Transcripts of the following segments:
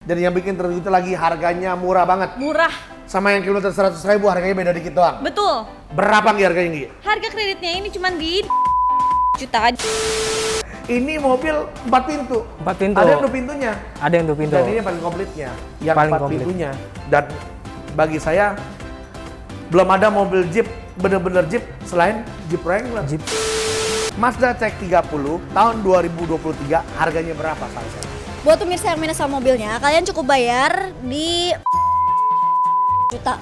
Dan yang bikin terus itu lagi harganya murah banget. Murah. Sama yang kilometer 100.000 harganya beda dikit doang. Betul. Berapa Nggi harganya Nggi? Harga kreditnya ini cuma di juta aja. Ini mobil 4 pintu. 4 pintu. Ada yang 2 pintunya. Ada yang 2 pintu. Dan ini yang paling komplitnya. Yang Paling 4 komplit. pintunya. Dan bagi saya belum ada mobil Jeep, bener-bener Jeep selain Jeep Wrangler. Jeep. Mazda CX-30 tahun 2023 harganya berapa Salsa? Buat pemirsa yang minus sama mobilnya, kalian cukup bayar di juta.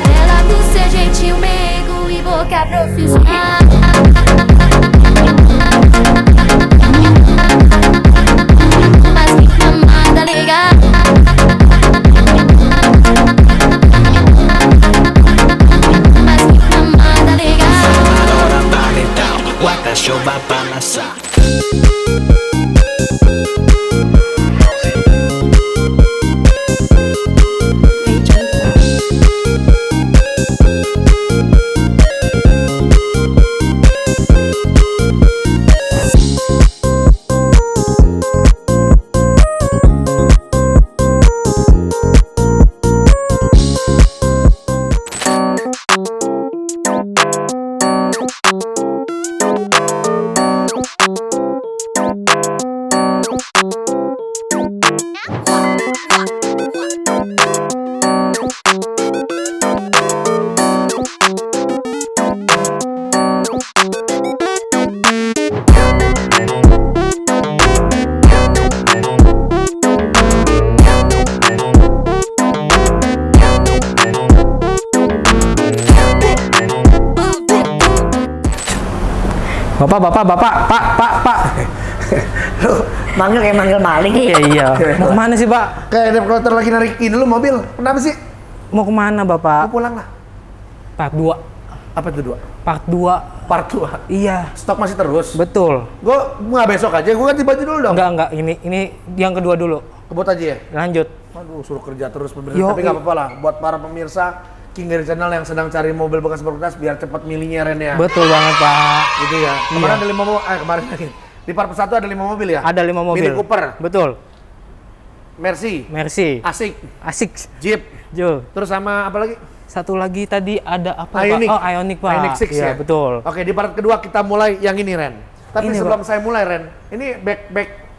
Ela por ser gentil, meigo e boca profissional. Mas que camada legal. Mas que camada legal. Ahora vale tal, Waka Show va pa' lanzar. Bapak. Lu manggil kayak manggil maling. Iya. Mau kemana sih, Pak? Kayak ada kloter lagi narikin dulu mobil. Kenapa sih? Mau kemana, Lu Bapak? pulang lah. Part 2. Apa itu 2? Part 2. Part 2. Iya. Stok masih terus. Betul. Gue nggak besok aja, gue ganti baju dulu dong. Enggak. Ini yang kedua dulu. Kebut aja ya? Lanjut. Aduh, suruh kerja terus pemirsa. Yo, Tapi nggak apa-apa lah. Buat para pemirsa King Gary Channel yang sedang cari mobil bekas berkualitas biar cepat milihnya Ren ya. Betul banget, Pak. Gitu ya. Kemarin ada 5 mobil, kemarin lagi. Di part 1 ada 5 mobil ya? Ada 5 mobil. Mini Cooper, Betul. Mercy, Mercy. Asik, Asik. Jeep, Jo. terus sama apa lagi? Satu lagi tadi ada apa, Ioniq. Pak? Oh, Ioniq, Pak. Ioniq 6 Iya, ya? betul. Oke, di part kedua kita mulai yang ini Ren. Tapi Ini, sebelum Pak. saya mulai Ren, ini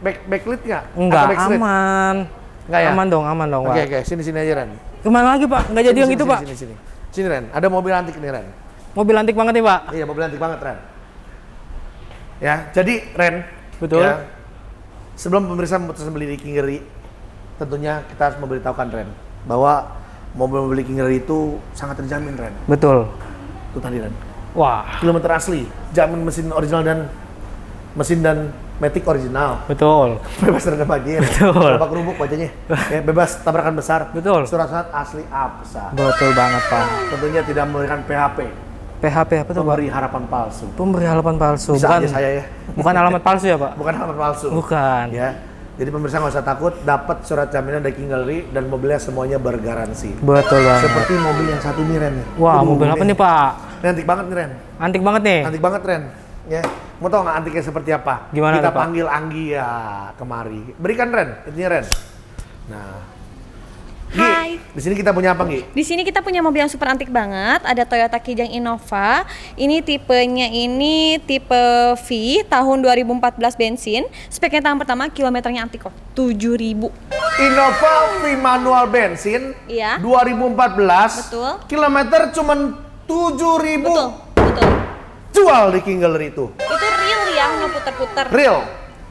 backlit nggak? Enggak, Atau backstreet? aman. Nggak ya? Aman dong, Oke, Pak. sini aja Ren. Kemana lagi, Pak? Nggak jadi yang itu, Pak. Sini Ren, ada mobil antik nih Ren. Mobil antik banget nih, Pak. Iya, mobil antik banget Ren. Ya, jadi Ren. Betul. Ya, sebelum pemirsa memutuskan beli di King Gary, tentunya kita harus memberitahukan Ren bahwa mobil-mobil King Gary itu sangat terjamin Ren. Betul. Itu tadi Ren. Wah, Kilometer asli, jamin mesin original dan matic original. betul. Bebas terkena banjir. Betul. Babak kerubuk wajahnya. Ya, bebas tabrakan besar. Betul. Surat-surat asli absa. Betul banget, Pak. Tentunya tidak memberikan PHP, PHP apa tuh, Pak? memberi harapan palsu. Pemberi harapan palsu. Bisa aja saya ya. Bukan alamat palsu ya, Pak? Bukan halaman palsu. Bukan. Ya. Jadi pemirsa nggak usah takut, dapat surat jaminan dari King Gary dan mobilnya semuanya bergaransi. Betul banget. Seperti mobil yang satu ini Ren. Wah, Aduh, mobil apa nih, Pak? Ini antik banget nih Ren. Antik banget nih. Antik banget Ren. Ya, mau tau nggak antiknya seperti apa? Gimana Kita tuh, Pak? panggil Anggi ya kemari. Berikan Ren, intinya Ren. Nah, Gi, Hai. di sini kita punya apa Gi? Di sini kita punya mobil yang super antik banget. Ada Toyota Kijang Innova. Ini tipenya ini tipe V tahun 2014 bensin. Speknya tahun pertama, kilometernya antik kok. 7.000. Innova V manual bensin. Iya. 2014. Betul. Kilometer cuman 7.000. Betul. Jual di King Gary itu. Itu real ya, nggak puter-puter. Real,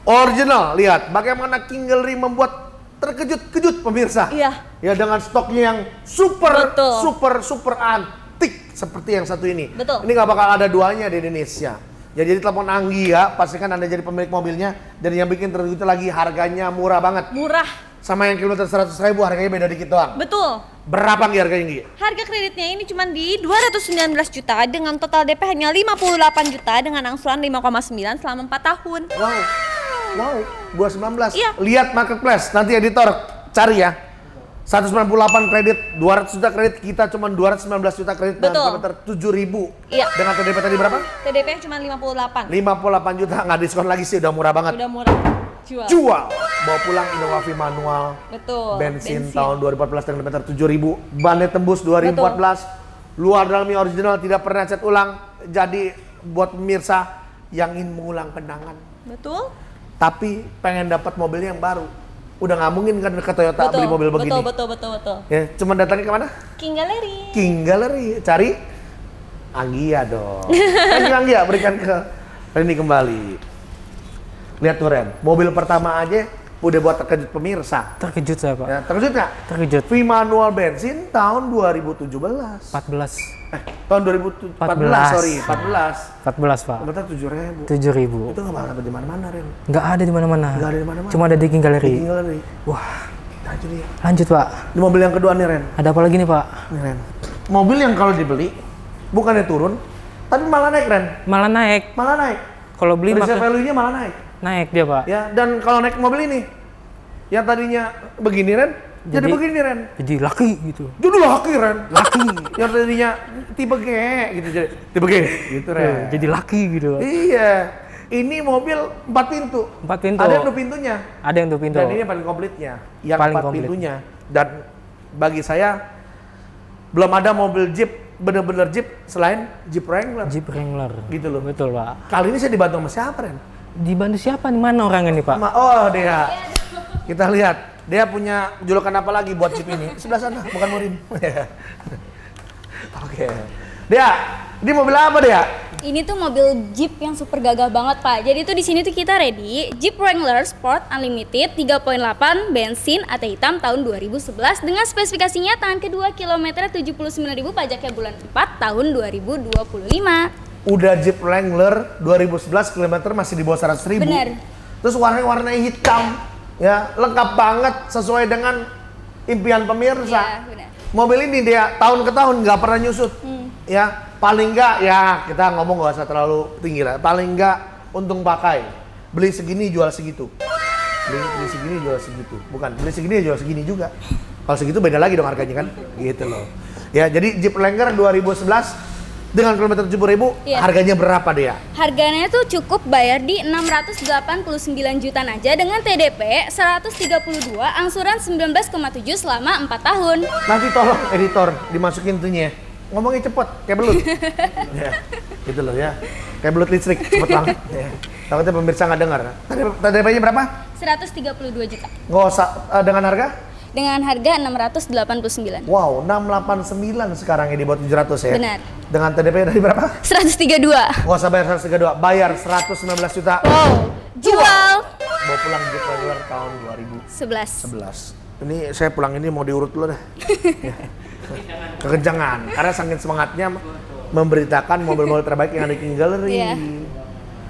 original. Lihat bagaimana King Gary membuat terkejut-kejut pemirsa. Iya. Ya dengan stoknya yang super Betul. super antik seperti yang satu ini. Betul. Ini nggak bakal ada duanya di Indonesia. Ya, jadi telepon Anggi ya, pastikan Anda jadi pemilik mobilnya. Dan yang bikin terus itu lagi harganya murah banget. Murah. Sama yang kilometer 100.000 harganya beda dikit doang. Betul. Berapa Nggi harganya Nggi? Harga kreditnya ini cuma di 219 juta dengan total DP hanya 58 juta dengan angsuran 5,9 selama 4 tahun. Wow, 219. Iya. Lihat marketplace, nanti editor cari ya. 198 kredit, 200 juta kredit, kita cuma 219 juta kredit dengan Betul. kilometer 7.000. Iya. Dengan TDP tadi berapa? TDP cuma 58. 58 juta, nggak diskon lagi sih, udah murah banget. Udah murah. Jual, bawa pulang Innova V manual, Betul. bensin tahun 2014 dengan kilometer 7.000, bannya tembus 2014, luar dalamnya original, tidak pernah cat ulang. Jadi buat pemirsa yang ingin mengulang kenangan, Betul. tapi pengen dapat mobilnya yang baru, udah nggak mungkin kan ke Toyota beli mobil begini. Betul. Ya, cuma datangnya kemana? King Gallery. King Gallery, cari Anggia dong. Thank you Anggia, berikan ke Reni kembali. Lihat tuh Ren, mobil pertama aja udah buat terkejut pemirsa. Terkejut saya Pak. Ya, terkejut nggak? Terkejut. V manual bensin tahun 2017. 14. Tahun 2014, sorry, 14. 14 Pak. Kilometer 7.000. 7.000. Itu nggak bakal di mana-mana Ren. Nggak ada di mana-mana. Nggak ada di mana-mana. Cuma ada di King Gallery. King Gallery. Wah, Nah itu dia. lanjut Pak. Ini mobil yang kedua nih Ren. Ada apa lagi nih Pak? Nih Ren. Mobil yang kalau dibeli bukannya turun, tapi malah naik Ren. Malah naik. Malah naik. Kalau beli Resale maka value-nya malah naik. naik dia Pak. Ya, dan kalau naik mobil ini yang tadinya begini Ren, jadi begini Ren. Jadi laki gitu. Jadi laki Ren. Laki. Yang tadinya tipe G gitu jadi tipe G gitu Ren. Jadi laki gitu Pak. Iya. Ini mobil 4 pintu. 4 pintu. Ada yang 2 pintunya. Ada yang 2 pintu. Dan ini yang paling komplitnya, yang Paling 4 komplit. pintunya. Dan bagi saya belum ada mobil Jeep bener-bener Jeep selain Jeep Wrangler. Jeep Wrangler. Gitu loh. Betul Pak. Kali ini saya dibantu sama siapa Ren? Dibantu siapa nih? Mana orangnya nih Pak? Oh dia. Kita lihat. Dia punya julukan apa lagi buat Jeep ini? Sebelah sana, bukan Murin. Oke. Dia, ini mobil apa dia? Ini tuh mobil Jeep yang super gagah banget Pak. Jadi tuh di sini tuh kita ready Jeep Wrangler Sport Unlimited 3.8 bensin AT hitam tahun 2011 dengan spesifikasinya tangan kedua kilometer 79.000 pajaknya bulan 4 tahun 2025. Udah Jeep Wrangler 2011 km masih di bawah 100.000. Bener. Terus warna hitam, ya lengkap banget sesuai dengan impian pemirsa. Iya, benar. Mobil ini dia tahun ke tahun nggak pernah nyusut, ya paling nggak ya kita ngomong nggak usah terlalu tinggi lah. Paling nggak untung pakai, beli segini jual segitu, beli segini jual segitu, bukan beli segini jual segini juga. Kalau segitu beda lagi dong harganya kan, gitu loh. Ya jadi Jeep Wrangler 2011 dengan kilometer 7.000, Iya. harganya berapa dia? Harganya tuh cukup bayar di 689 jutaan aja dengan TDP 132, angsuran 19,7 selama 4 tahun. Nanti tolong editor dimasukin tuhnya. Ngomongnya cepet, kayak belut. Ya, gitu loh ya. Kayak belut listrik, cepet banget. Ya. Takutnya pemirsa nggak dengar. TDP-nya berapa? 132 juta. Nggak usah, dengan harga? Dengan harga 689. Wow, 689 sekarang ini buat 700 ya? Benar. Dengan TDP dari berapa? 132. Nggak usah bayar 132, bayar 119 juta. Wow. Jual. Bawa pulang Jeep Wrangler tahun 11. 2011. Ini saya pulang ini mau diurut dulu dah. Ya. Kekencangan, karena saking semangatnya memberitakan mobil-mobil terbaik yang ada di King Gallery. Iya.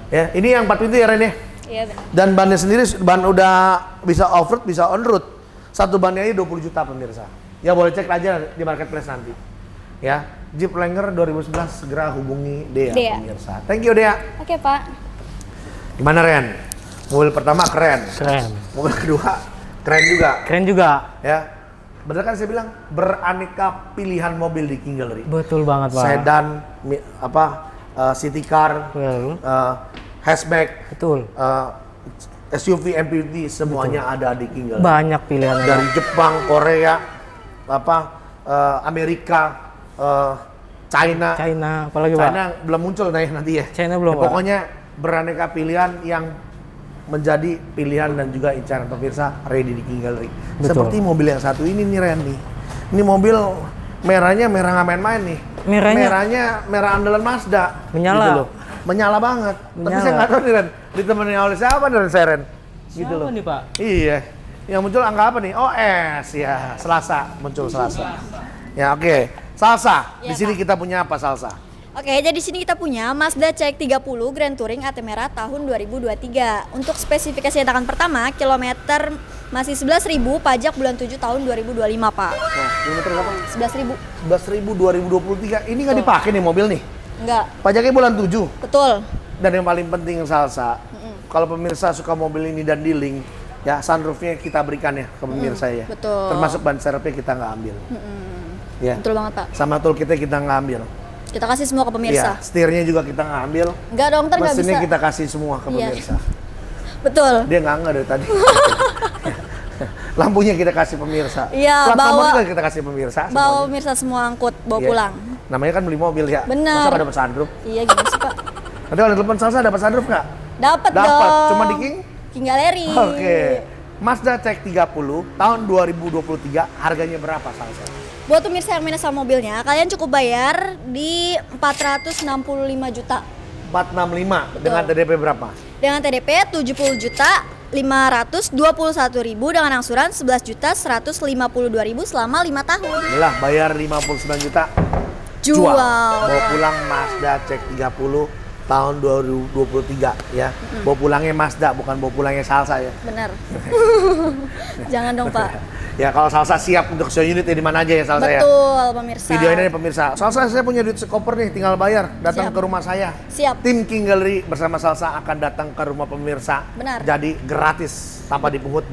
Ya, ini yang 4 pintu ya Ren ya? Iya benar. Dan bannya sendiri, ban udah bisa off-road, bisa on-road. Satu bannya aja 20 juta pemirsa. Ya boleh cek aja di marketplace nanti. Ya, Jeep Wrangler 2011 segera hubungi Dea pemirsa. Thank you Dea. Oke Pak. Gimana Ren? Mobil pertama keren. Keren. Mobil kedua keren juga. Keren juga. Ya. Bener kan saya bilang beraneka pilihan mobil di King Gallery. Betul banget Pak. Sedan, city car, Betul. hatchback, Betul. SUV, MPV semuanya ada di King Gallery. Banyak pilihan. Dari Jepang, Korea, Amerika, China. China, apalagi Pak? China belum muncul nanti ya. China belum, Ya, Pak. pokoknya beraneka pilihan yang menjadi pilihan dan juga incaran pemirsa ready di King Gallery. Betul. Seperti mobil yang satu ini nih Ren nih. Ini mobil merahnya merah nggak main-main nih. Merahnya merah andalan Mazda. Menyala. Gitu loh. Menyala banget. Tapi Menyala. saya nggak tahu nih Ren. Ditemenin oleh siapa nih Ren? Gitu Siapa loh. nih Pak? Iya. Yang muncul angka apa nih? Oh S ya. Selasa muncul Selasa. Ya oke. Salsa. Di Ya, sini kita punya apa Salsa? Oke, jadi di sini kita punya Mazda CX-30 Grand Touring AT merah tahun 2023. Untuk spesifikasi tangan pertama, kilometer masih 11.000, pajak bulan 7 tahun 2025, Pak. Nah, kilometer berapa? 11.000. 11.000 2023. Ini nggak dipakai nih mobil nih. Enggak. Pajaknya bulan 7. Betul. Dan yang paling penting Salsa, kalau pemirsa suka mobil ini dan dealing, Ya, sunroofnya kita berikan ya ke pemirsa ya. betul. Termasuk ban serepnya kita nggak ambil. Ya. Betul banget, Pak. Sama toolkitnya kita nggak ambil. Kita kasih semua ke Ya, pemirsa. setirnya juga kita nggak ambil. Enggak dong, ntar nggak Mesinnya bisa. kita kasih semua ke Iya. pemirsa. Betul. Dia nggak dari tadi. Lampunya kita kasih pemirsa. Iya, Plat nomor bawa- juga kita kasih pemirsa. Bawa semuanya. pemirsa semua angkut, bawa Iya. pulang. Namanya kan beli mobil ya. Bener. Masa pada dapat sunroof? Iya, gimana sih, Pak? Nanti kalau telepon salsa dapat sunroof nggak? Dapat dong. Dapat. Cuma di King? King Galeri. Oke. Mazda CX-30 tahun 2023 harganya berapa salsa? Buat pemirsa yang minus sama mobilnya, kalian cukup bayar di 465 juta. 465 dengan TDP berapa? Dengan TDP 70 juta 521.000 dengan angsuran 11 juta 152.000 selama 5 tahun. Lah bayar 59 juta. Jual. Bawa pulang Mazda CX-30 tahun 2023 ya. Bawa pulangnya Mazda bukan bawa pulangnya salsa ya. Bener. Jangan dong, Pak. Ya kalau salsa siap untuk show unit ya di mana aja ya salsa ya. Betul, pemirsa. Video ini nih pemirsa. Salsa saya punya duit sekoper nih, tinggal bayar. Datang Siap. ke rumah saya. Siap. Tim King Gallery bersama Salsa akan datang ke rumah pemirsa. Benar. Jadi gratis tanpa dipungut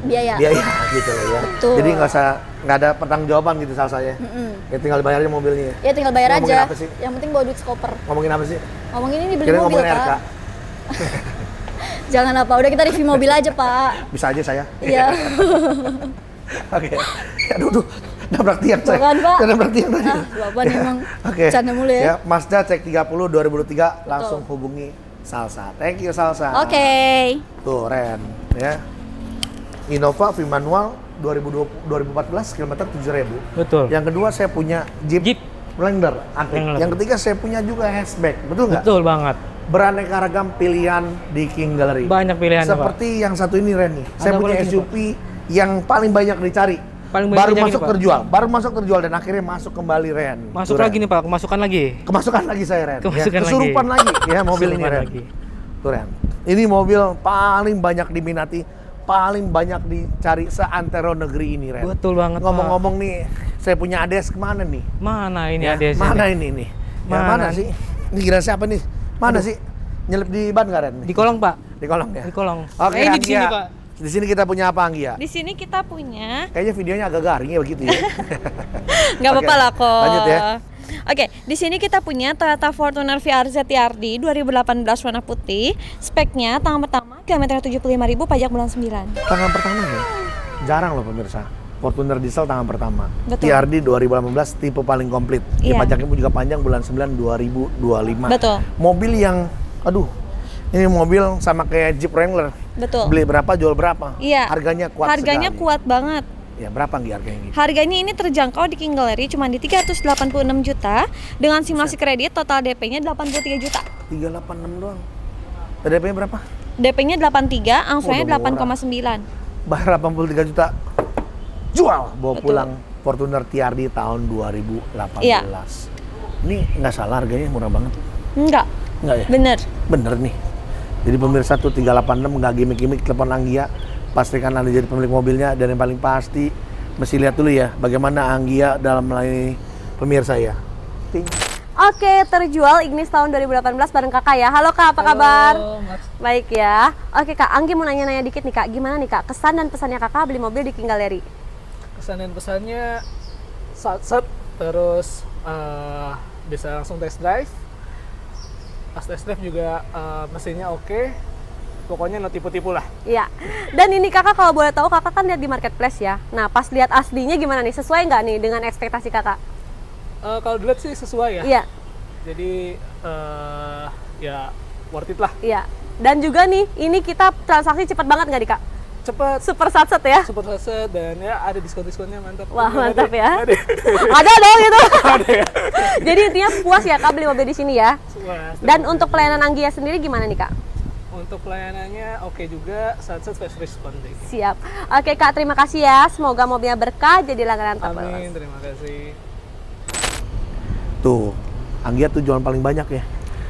Biaya. biaya gitu loh ya. Betul. Jadi nggak ada pertanggungjawaban gitu Salsa ya. Ya tinggal bayar aja mobilnya. Ya tinggal bayar Ngomongin aja. apa sih? Yang penting bawa duit skoper. Ngomongin apa sih? Ngomongin ini beli Kira mobil, ngomongin Pak. RK. Jangan apa, udah kita review mobil aja, Pak. Bisa aja saya. Iya. Oke. Aduh, nabrak tiang saya. Bukan, Pak. Saya nabrak tiang tadi. Ah, Bapak nih emang Oke. canda mulu ya. Mazda CX-30 2003 langsung hubungi Salsa. Thank you Salsa. Oke. Tuh, Ren, ya. Innova V manual 2014 kilometer 7.000. Betul. Yang kedua saya punya Jeep, Jeep. Wrangler antik. Wrangler. Yang ketiga saya punya juga hatchback, betul nggak? Betul banget. Beraneka ragam pilihan di King Gallery. Banyak pilihan, Pak. Seperti yang satu ini Ren nih. Saya Ada punya boleh sini, SUV yang paling banyak dicari. Paling banyak baru dicari, masuk Pak. terjual, baru masuk terjual dan akhirnya masuk kembali Ren. Masuk Tuh, lagi Ren. nih Pak, kemasukan lagi. Kemasukan lagi saya Ren. Kemasukan lagi. Kesurupan lagi ya mobil ini Kesurupan Ren. lagi. Tuh Ren. Ini mobil paling banyak diminati, paling banyak dicari seantero negeri ini Ren. Betul banget, Pak. Ngomong-ngomong nih, saya punya ADS kemana nih? Mana ini Ya, ADS? mana ini nih? Ya, Mana? mana sih? Ini kira siapa nih? Mana sih? Nyelip di ban nggak Ren? Di kolong Pak. Di kolong ya? Di kolong. Oke, ini di sini Anggia. Pak. Di sini kita punya apa Anggia? Di sini kita punya Kayaknya videonya agak garing ya begitu ya. nggak apa-apa Oke, lah kok. lanjut ya. Oke, di sini kita punya Toyota Fortuner VRZ TRD 2018 warna putih. Speknya tahun pertama, kilometer 75.000, pajak bulan 9. Tangan pertama ya? Jarang loh pemirsa. Fortuner diesel tangan pertama. Betul. TRD 2018 tipe paling komplit. Ya, Iya. pajaknya pun juga panjang bulan 9 2025. Betul. Mobil yang aduh, ini mobil sama kayak Jeep Wrangler. Betul. Beli berapa jual berapa? Iya. Harganya kuat Harganya sekali. kuat banget. Ya, berapa Anggi harganya Anggi? Harganya ini terjangkau di King Gallery cuma di 386 juta dengan simulasi kredit total DP-nya 83 juta. 386 doang. TDP-nya berapa? DP-nya 83, angsurannya udah murah. 8,9. Bayar 83 juta. Jual, bawa Betul. pulang Fortuner TRD tahun 2018. Iya. Ini nggak salah harganya murah banget. Enggak, Enggak ya? bener. Bener nih. Jadi pemirsa tuh 386 nggak gimmick-gimmick, telepon Anggia. Pastikan Anda jadi pemilik mobilnya, dan yang paling pasti mesti lihat dulu ya bagaimana Anggia dalam melayani pemirsa ya. Ting. Oke, terjual Ignis tahun 2018 bareng kakak ya. Halo kak, apa kabar? Baik ya. Oke kak, Anggi mau nanya-nanya dikit nih kak. Gimana nih kak, kesan dan pesannya kakak beli mobil di King Gallery? Kesan dan pesannya sat terus bisa langsung test drive. Pas test drive juga mesinnya oke. Pokoknya no tipu-tipu lah. Iya. Dan ini kakak kalau boleh tahu, kakak kan lihat di marketplace ya. Nah pas lihat aslinya gimana nih? Sesuai nggak nih dengan ekspektasi kakak? Kalau dilihat sih sesuai ya. Iya, Jadi ya worth it lah. iya. Dan juga nih, ini kita transaksi cepat banget nggak nih kak? Cepet, Super satset ya? super saset, dan ya ada diskon-diskonnya mantap. Wah mantap ya. Ada. Ada dong gitu. Ada ya. Jadi intinya puas ya kak beli mobil di sini ya. Puas. Dan untuk pelayanan Anggia sendiri gimana nih kak? Untuk pelayanannya oke juga, saset fast respond deh. Siap. Oke kak, terima kasih ya. Semoga mobilnya berkah jadi langganan top Amin, Lovers. terima kasih. Tuh, Anggia tuh jualan paling banyak ya.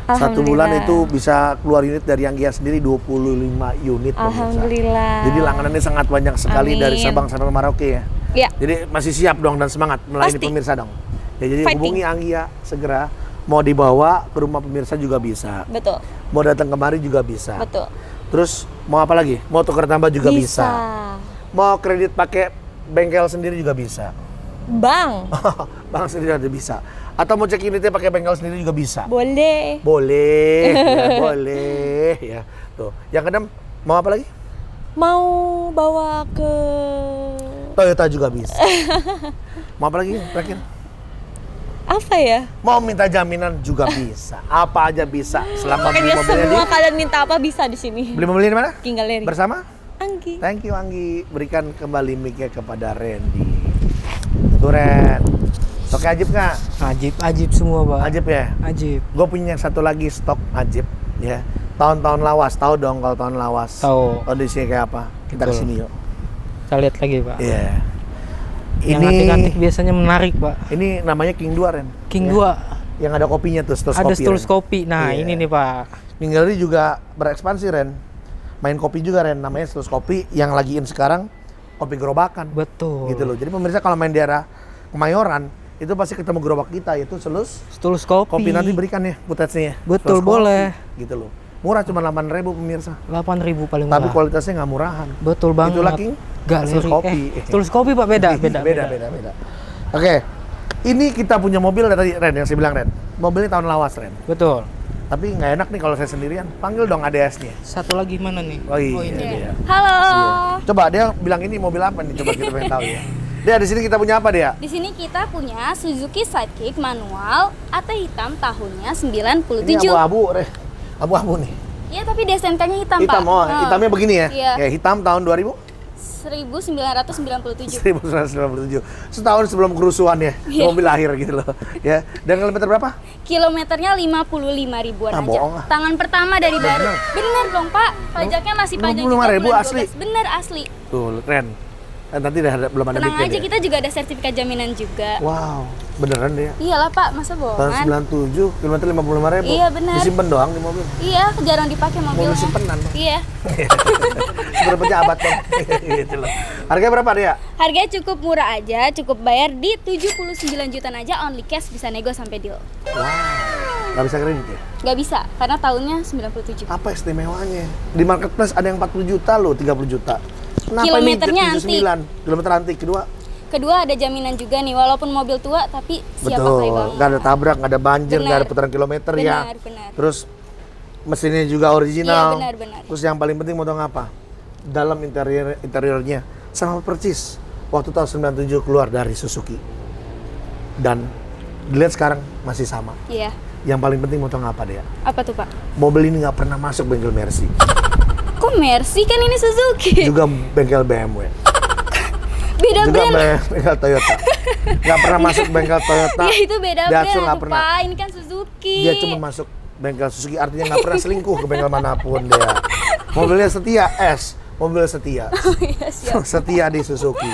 Satu bulan Alhamdulillah. itu bisa keluar unit dari Anggia sendiri 25 unit pemirsa. Alhamdulillah. Jadi langganannya sangat banyak sekali dari Amin. Sabang sampai Merauke ya. Iya. Jadi masih siap dong dan semangat melayani Pasti. pemirsa dong. Ya, jadi Fighting. hubungi Anggia segera. Mau dibawa ke rumah pemirsa juga bisa. Betul, Mau datang kemari juga bisa. betul. Terus Mau apa lagi? Mau tukar tambah juga bisa. Bisa. Mau kredit pakai bengkel sendiri juga bisa. Bang, Bang sendiri ada bisa. Atau mau cek unitnya pakai bengkel sendiri juga bisa. boleh. Boleh, ya, boleh ya. Tuh, yang kedua mau apa lagi? Mau bawa ke Toyota juga bisa. Mau apa lagi terakhir? apa ya? Mau minta jaminan juga bisa. Apa aja bisa. Selama beli Pokoknya mobilnya semua kalian minta apa bisa di sini. beli mobilnya di mana? King Gallery. Bersama? Anggi. Thank you Anggi. Berikan kembali mic-nya kepada Randy. Tuh Ren. Stoknya ajib nggak? Ajib semua, Pak. Ajib ya? Ajib. Gue punya satu lagi stok ajib ya. Tahun-tahun lawas, tahu dong kalau tahun lawas. Tahu. Kondisinya kayak apa? Kita Betul. kesini yuk. Kita lihat lagi, Pak. Iya. Yang Ini antik-antik biasanya menarik, Pak. ini namanya King 2 Ren. King Ya. 2. Yang ada kopinya tuh, stethoscope. Ada stethoscope. Nah, Iya. ini nih, Pak. King Gallery juga berekspansi Ren. Main kopi juga Ren, namanya stethoscope yang lagi in sekarang kopi gerobakan. Betul. Gitu loh. Jadi pemirsa kalau main di daerah Kemayoran itu pasti ketemu gerobak kita yaitu Stethoscope. kopi nanti berikan ya footage-nya. Betul, Stethoscope. boleh. Gitu loh. Murah cuma 8.000 pemirsa. 8.000 paling Tapi murah. kualitasnya nggak murahan. Betul banget. Itulah King Gallery. Stethoscope. Stethoscope, Pak, beda. Oke. Ini kita punya mobil tadi Ren yang saya bilang Ren. Mobilnya tahun lawas Ren. Betul. Tapi nggak enak nih kalau saya sendirian. Panggil dong ADS-nya. Satu lagi mana nih? Oh iya. ini dia. dia. Halo. Coba dia bilang ini mobil apa nih? Coba kita pengen tahu ya. Dia di sini kita punya apa dia? Di sini kita punya Suzuki Sidekick manual AT hitam tahunnya 97. Ini abu-abu, Re. Abu-abu nih. Iya, tapi DSNK-nya hitam, Pak. Hitam, oh, Nah, hitamnya begini ya? Iya. Ya, hitam tahun 2000? 1997. 1997. Setahun sebelum kerusuhan ya, Iya. mobil lahir gitu loh. Ya. Dan kilometer berapa? Kilometernya 55 ribuan Ah, aja. bohong ah. Tangan pertama dari baru. Bener dong, Pak. Pajaknya masih panjang 55.000 bulan asli? 12. Bener asli. Tuh, keren. Nanti belum ada Tenang mic-nya aja, dia. kita juga ada sertifikat jaminan juga. Wow, beneran dia. Iyalah, Pak, masa Tahun bohongan? 97, kilometer 55.000. Iya, bener. Disimpan doang di mobil. Iya, jarang dipakai mobilnya. Mobil simpenan. Iya. Seberapa pejabat dong. Gitu loh. Harganya berapa dia? Harganya cukup murah aja, cukup bayar di 79 jutaan aja, only cash, bisa nego sampai deal. Wow. Nggak bisa kredit ya? Nggak bisa, karena tahunnya 97. Apa istimewanya? Di marketplace ada yang 40 juta loh, 30 juta. Kenapa Kilometernya ini 79? Kilometer antik. Kedua ada jaminan juga nih, walaupun mobil tua tapi siap pakai Betul, banget. nggak ada tabrak, nggak ada banjir, nggak ada Benar. putaran kilometer ya. Benar. Terus mesinnya juga original. Iya, benar. Terus yang paling penting mau tahu apa? Dalam interiornya sama percis waktu tahun 97 keluar dari Suzuki. Dan dilihat sekarang masih sama. Iya. Yang paling penting mau tahu apa dia? Apa tuh, Pak? Mobil ini nggak pernah masuk bengkel Mercy, Kok Mercy, kan ini Suzuki? juga bengkel BMW, Beda juga brand. bengkel Toyota. Nggak pernah masuk bengkel Toyota. Ya itu beda Daihatsu brand, nggak pernah. Pak. Ini kan Suzuki. Dia cuma masuk bengkel Suzuki, artinya nggak pernah selingkuh ke bengkel manapun dia. Mobilnya setia, mobil setia. Iya, siap. Setia di Suzuki.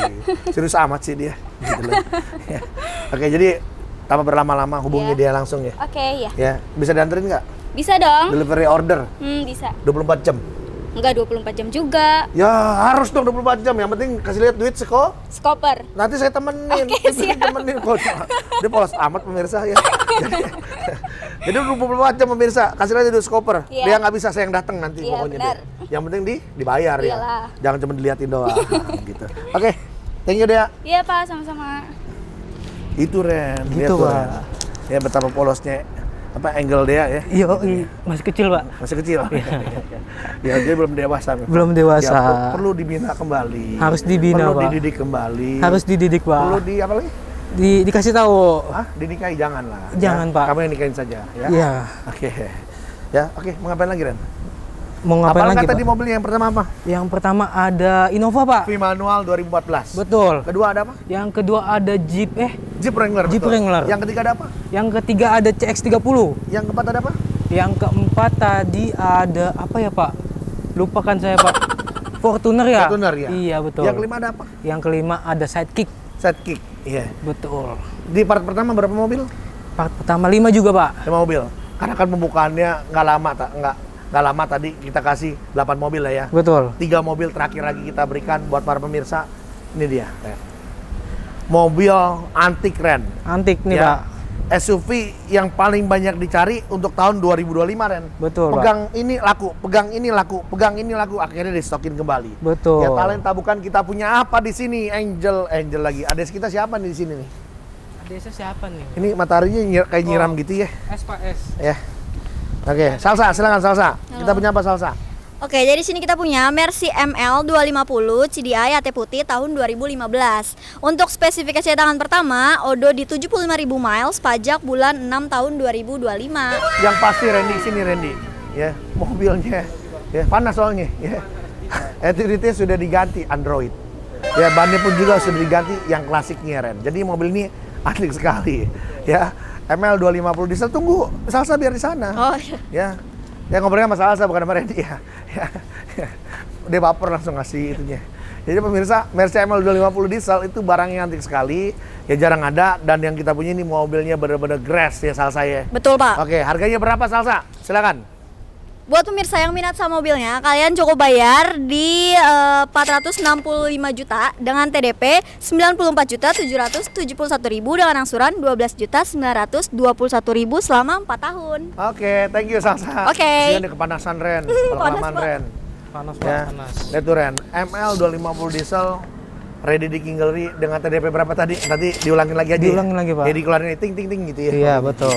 Serius amat sih dia. Gitu loh. Ya. Oke, jadi tanpa berlama-lama hubungi Iya. dia langsung ya. Oke, ya. Ya, bisa dianterin nggak? Bisa dong. Delivery order Bisa. 24 jam. Enggak 24 jam juga. Ya, harus dong 24 jam. Yang penting kasih lihat duit seko. Skoper. Nanti saya temenin. Oke, Saya siap. temenin kok. Dia polos amat pemirsa ya. Jadi 24 jam pemirsa, kasih lihat duit skoper. Iya. Dia nggak bisa saya yang datang nanti Iya, pokoknya benar. dia. Yang penting dibayar Iyalah. ya. Jangan cuma diliatin doang gitu. Oke. Thank you Dea. Iya, Pak, sama-sama. Itu Ren. Gitu, Lihat tuh, Pak. Ren. Ya betapa polosnya apa angle dia ya. Iya, masih kecil, Pak. Masih kecil. Ya dia belum dewasa. memang. Belum dewasa. Ya, perlu dibina kembali. Harus dibina, perlu Pak. dididik kembali. Harus dididik, Perlu Pak. di apa lagi? Dikasih tahu. Hah? Dinikahi jangan lah. Jangan, ya. Pak. Kamu yang nikahin saja ya. Iya. Oke. Ya, oke. Mau ngapain lagi, Ren? Mau ngapain Apalagi lagi, kata Pak? di mobilnya yang pertama apa? Yang pertama ada Innova, Pak. V manual 2014. Betul. Kedua ada apa? Yang kedua ada Jeep, Jeep Wrangler. Jeep betul. Wrangler. Yang ketiga ada apa? Yang ketiga ada CX-30. Yang keempat ada apa? Yang keempat tadi ada apa ya, Pak? Lupakan saya, Pak. Fortuner ya? Fortuner ya. Iya, betul. Yang kelima ada apa? Yang kelima ada Sidekick. Sidekick. Iya. Betul. Di part pertama berapa mobil? Part pertama 5 juga, Pak. 5 mobil. Karena kan pembukaannya nggak lama, nggak lama tadi kita kasih 8 mobil lah ya. Betul. 3 mobil terakhir lagi kita berikan buat para pemirsa. Ini dia. Ren. Mobil antik Ren. Antik nih, Ya. Pak. SUV yang paling banyak dicari untuk tahun 2025, Ren. Betul, Pak. Pegang ini laku, pegang ini laku, pegang ini laku, akhirnya distokin kembali. Betul. Ya talenta bukan, kita punya apa di sini? Angel lagi. Ades kita siapa nih di sini nih? Desa siapa nih? Ini mataharinya kayak nyiram gitu ya. S Pak S. Ya. Oke, Salsa, silakan Salsa. Kita punya apa Salsa? Oke, jadi sini kita punya Mercy ML 250 CDI AT putih tahun 2015. Untuk spesifikasi tangan pertama, odo di 75.000 miles, pajak bulan 6 tahun 2025. Yang pasti Randy sini Randy. Ya, mobilnya ya panas soalnya ya. Attitude-nya sudah diganti Android. Ya, bannya pun juga sudah diganti yang klasiknya Ren. Jadi mobil ini asli sekali. Ya, ML 250 diesel, tunggu Salsa biar di sana. Oh iya. Ya. Ya ngobrolnya sama Salsa bukan sama Randy ya. Ya. Dia baper langsung ngasih itunya. Jadi pemirsa, Mercy ML 250 diesel itu barangnya antik sekali, ya jarang ada, dan yang kita punya ini mobilnya bener-bener grass ya Salsa ya. Betul, Pak. Oke, harganya berapa Salsa? Silakan. Buat pemirsa yang minat sama mobilnya, kalian cukup bayar di 465 juta dengan TDP 94.771.000 dengan angsuran 12.921.000 selama 4 tahun. Oke, thank you Salsa. Oke. Ini kepanasan Ren, pengalaman Pak. Ren. Panas Pak, Ya, panas. lihat tuh Ren, ML 250 diesel ready di Kingallery dengan TDP berapa tadi? Nanti diulangin lagi aja. Diulangin lagi, Pak. Ya dikeluarin ting ting ting gitu ya. Iya, betul.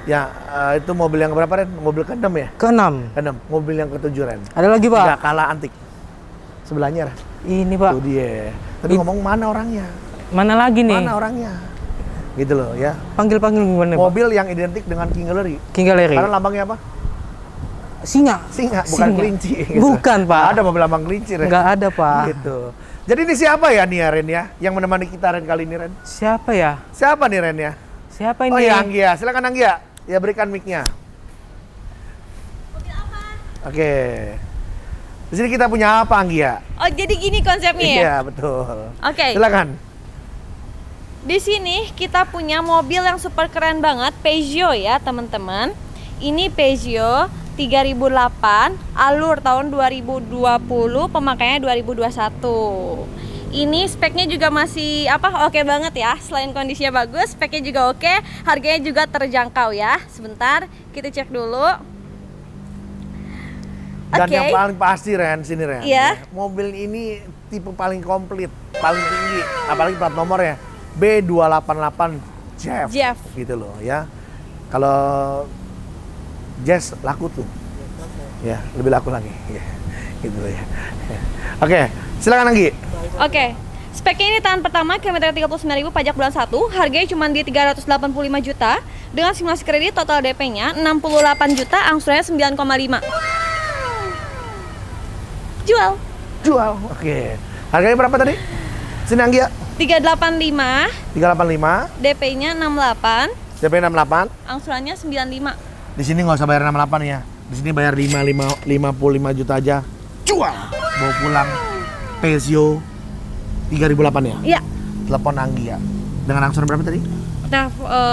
Ya, itu mobil yang berapa Ren? Mobil ke-6 ya? Ke-6. Ke-6, mobil yang ke-7 Ren. Ada lagi, Pak? Nggak kalah antik. Sebelahnya Ren. Ini, Pak. Tuh dia. Tapi ngomong mana orangnya? Mana lagi nih? Mana orangnya? Gitu loh ya. Panggil-panggil gimana, Pak? Mobil yang identik dengan Kingallery. Kingallery. Karena lambangnya apa? Singa. Singa, bukan Singa. kelinci. Gitu. Bukan, Pak. Nggak ada mobil lambang kelinci Ren. Nggak ada, Pak. Gitu. Jadi ini siapa ya nih ya Ren ya? Yang menemani kita Ren kali ini Ren? Siapa ya? Siapa nih Ren ya? Siapa ini? Oh ya Anggia, silakan Anggia. Ya berikan mic-nya. Mobil apa? Oke. Di sini kita punya apa Anggia? Oh, jadi gini konsepnya ya? Iya, betul. Oke. Silakan. Di sini kita punya mobil yang super keren banget, Peugeot ya teman-teman. Ini Peugeot 3008, alur tahun 2020, pemakaiannya 2021. Ini speknya juga masih oke banget ya. Selain kondisinya bagus, speknya juga oke, harganya juga terjangkau ya. Sebentar, kita cek dulu. Dan Oke. yang paling pasti Ren, sini Ren. Iya. Mobil ini tipe paling komplit, paling tinggi, apalagi plat nomornya B288 Jeff. gitu loh ya. Kalau Jazz laku tuh. Ya, lebih laku lagi. Ya. Gitu loh ya. Oke, silakan Anggi. Oke, speknya ini tahun pertama, kilometer 39.000, pajak bulan 1, harganya cuma di 385 juta, dengan simulasi kredit total DP-nya 68 juta, angsurannya 9,5. Jual. Jual. Oke. Harganya berapa tadi? Sini Anggi ya. 385, 385, DP-nya 68, DP 68. angsurannya 95. Di sini nggak usah bayar 68 ya. Di sini bayar 55 juta aja. Jual. Bawa pulang Peugeot 3008 ya. Iya, Telepon Anggi ya. Dengan angsuran berapa tadi?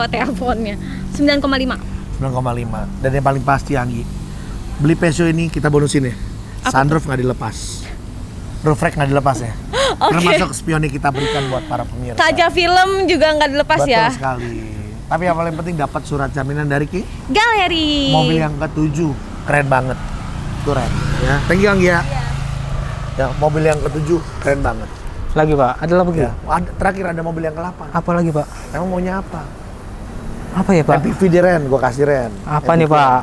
teleponnya 9,5. 9,5. Dan yang paling pasti Anggi, beli Peugeot ini kita bonusin ya. Sunroof nggak dilepas. Roof rack nggak dilepas ya. Termasuk spion yang kita berikan buat para pemirsa. Kaca film juga nggak dilepas Betul ya. sekali. Tapi yang paling penting dapat surat jaminan dari Galeri. mobil yang ke-7. Keren banget. Tuh Ren. Ya. Thank you Anggi ya. Ya, mobil yang ke-7 keren banget. Lagi, Pak. Ada lagi? Ya. Terakhir ada mobil yang ke-8. Apa lagi, Pak? Emang maunya apa? Apa ya, Pak? MPV di Ren, gua kasih Ren. Apa MPV. nih, Pak?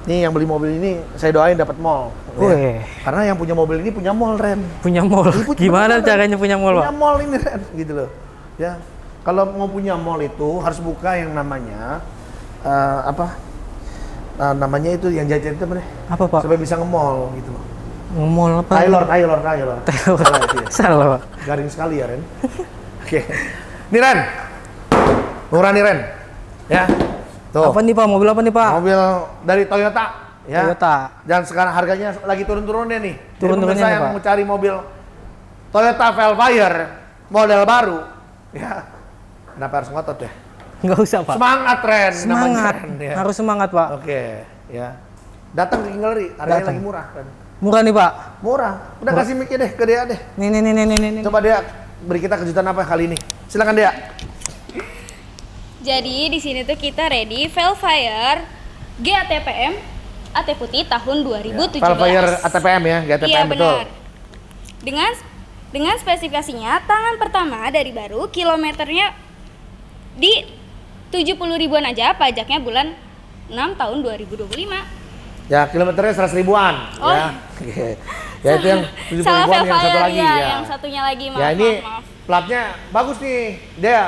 Nih yang beli mobil ini saya doain dapat mall. Wih. Karena yang punya mobil ini punya mall Ren. Punya mall. Gimana Beneran. caranya punya mall, Pak? Punya mall ini Ren, gitu loh. Ya. Kalau mau punya mall itu harus buka yang namanya namanya itu yang jajan itu apa deh? Apa, Pak? Supaya bisa nge-mall gitu loh. Nge-mall apa? Taylor. Salah itu ya. Salah, Pak. Garing sekali ya Ren. Oke. Nih Ren. Murah nih Ren. Ya. Tuh. Apa nih, Pak? Mobil apa nih, Pak? Mobil dari Toyota. Ya. Toyota. Dan sekarang harganya lagi turun-turunnya nih. Turun-turunnya Jadi pemirsa nih, yang Pak. mau cari mobil Toyota Velfire model baru. Ya. Kenapa harus ngotot ya? Nggak usah, Pak. Semangat Ren. namanya, Semangat. Ren, ya. Harus semangat, Pak. Oke. Ya. Datang ke Kingallery. Harganya Datang. lagi murah Ren. Murah nih, Pak. Murah. Udah kasih mic deh ke Dea deh. Nih. Coba Dea beri kita kejutan apa kali ini? Silakan Dea. Jadi di sini tuh kita ready Velfire GATPM AT Putih tahun 2017. Velfire ATPM ya, GATPM Iya betul. benar. Dengan spesifikasinya tangan pertama dari baru, kilometernya di 70 ribuan aja, pajaknya bulan 6 tahun 2025. Ya, kilometernya 100 ribuan. Oh. Ya. Ya itu yang 70 Salah ribuan yang satu Velfire lagi ya, ya. yang satunya lagi maaf. Ya ini maaf. platnya bagus nih. Dia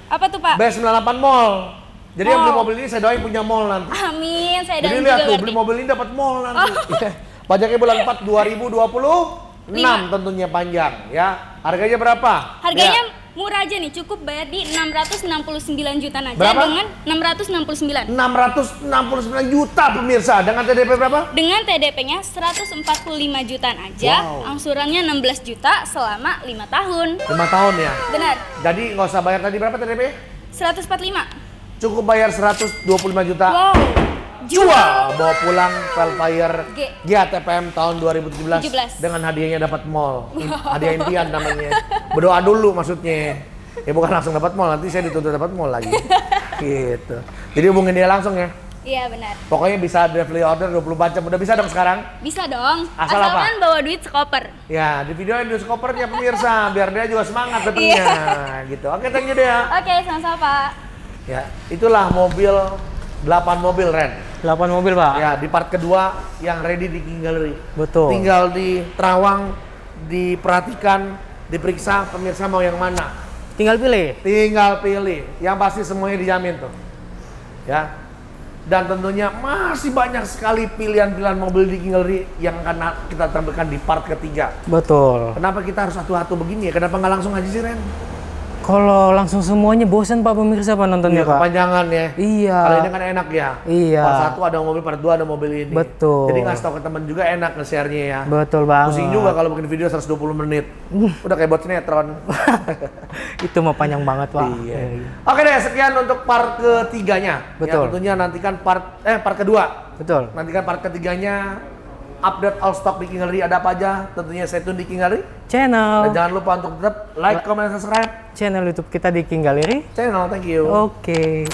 Apa tuh Pak? B98 Mall. Jadi yang beli Mall. mobil ini saya doain punya mall nanti. Amin, saya Jadi dan lihat juga tuh, ngerti. beli mobil ini dapat mall nanti. Iya. Pajaknya bulan 4 2026 tentunya panjang ya. Harganya berapa? Harganya Ya, murah aja nih, cukup bayar di 669 juta aja. Berapa? Dengan 669. 669 juta pemirsa. Dengan TDP berapa? Dengan TDP-nya 145 jutaan aja, Wow. angsurannya 16 juta selama 5 tahun. 5 tahun ya. Benar, Jadi nggak usah bayar tadi berapa TDP? 145. Cukup bayar 125 juta. Wow. Jual, bawa pulang Velfire G. GATPM tahun 2017 dengan hadiahnya dapat mall. Hadiah impian namanya. Berdoa dulu maksudnya. Ya bukan langsung dapat mall, nanti saya dituntut dapat mall lagi. Gitu. Jadi hubungin dia langsung ya. Iya benar. Pokoknya bisa delivery order 24 jam. Udah bisa dong sekarang? Bisa dong. Asal apa? Asalkan bawa duit sekoper. Ya, di videoin di kopernya pemirsa biar dia juga semangat datangnya. Gitu. Oke, thank you deh ya. Oke, sama-sama Pak. Ya, itulah mobil 8 mobil Ren. 8 mobil, Pak. Ya, di part kedua yang ready di King Gallery. Betul. Tinggal di terawang, diperhatikan, diperiksa pemirsa mau yang mana. Tinggal pilih. Tinggal pilih. Yang pasti semuanya dijamin tuh. Ya. Dan tentunya masih banyak sekali pilihan-pilihan mobil di King Gallery yang akan kita tampilkan di part ketiga. Betul. Kenapa kita harus satu-satu begini ya? Kenapa nggak langsung aja sih Ren? Kalau langsung semuanya bosan Pak pemirsa Pak nontonnya Iya, Pak. kepanjangan ya. Iya. Kalau ini kan enak ya. Iya. Part 1 ada mobil, part 2 ada mobil ini. Betul. Jadi ngasih tau ke temen juga enak nge-share-nya ya. Betul banget. Pusing juga kalau bikin video 120 menit. Udah kayak buat sinetron. Itu mah panjang banget Pak. Iya. Oke deh, sekian untuk part ketiganya. Ya, Betul. tentunya nantikan part kedua. Betul. Nantikan part ketiganya. Update all stock di King Gallery ada apa aja. Tentunya stay tune di King Gallery. Dan Channel. jangan lupa untuk tetap like, comment, dan subscribe Channel YouTube kita di King Gallery. channel. Thank you. Oke.